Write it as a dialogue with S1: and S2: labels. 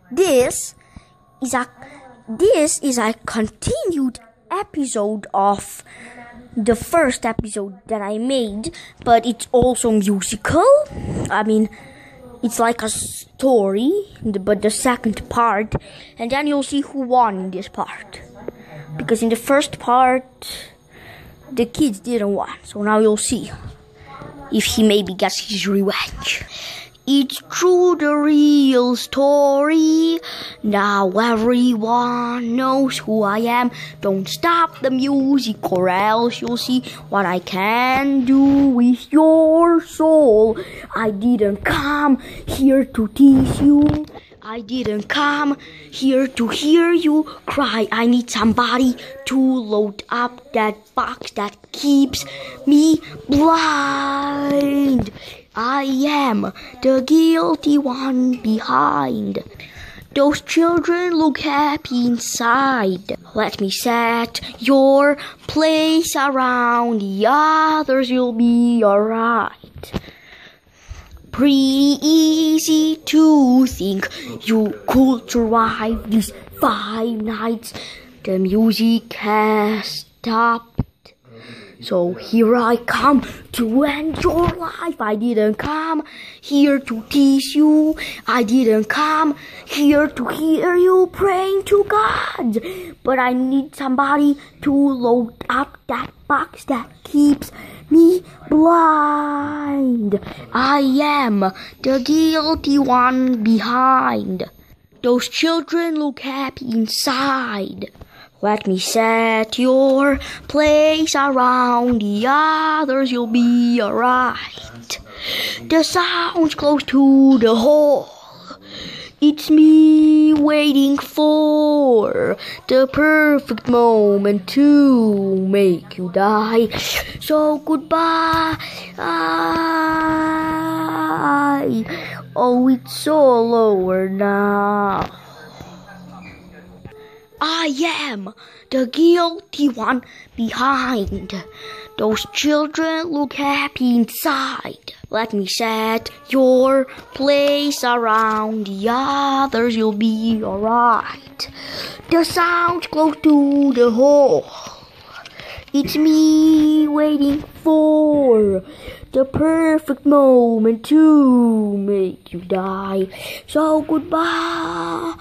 S1: This is a continued episode of the first episode that I made, but it's also musical. I mean, it's like a story, but the second part, and then you'll see who won in this part. Because in the first part, the kids didn't win, so now you'll see if he maybe gets his revenge. It's true, the real story. Now everyone knows who I am. Don't stop the music or else you'll see what I can do with your soul. I didn't come here to tease you. I didn't come here to hear you cry. I need somebody to load up that box that keeps me blind. I am the guilty one behind. Those children look happy inside. Let me set your place around the others, you'll be alright. Pretty easy to think you could survive these 5 nights. The music has stopped. So here I come to end your life. I didn't come here to tease you. I didn't come here to hear you praying to God. But I need somebody to load up that box that keeps me blind. I am the guilty one behind. Those children look happy inside. Let me set your place around the others, you'll be alright. The sound's close to the hole. It's me waiting for the perfect moment to make you die. So goodbye. Oh, it's all over now. I am the guilty one behind. Those children look happy inside. Let me set your place around the others, you'll be alright. The sound's close to the hole. It's me waiting for the perfect moment to make you die. So goodbye.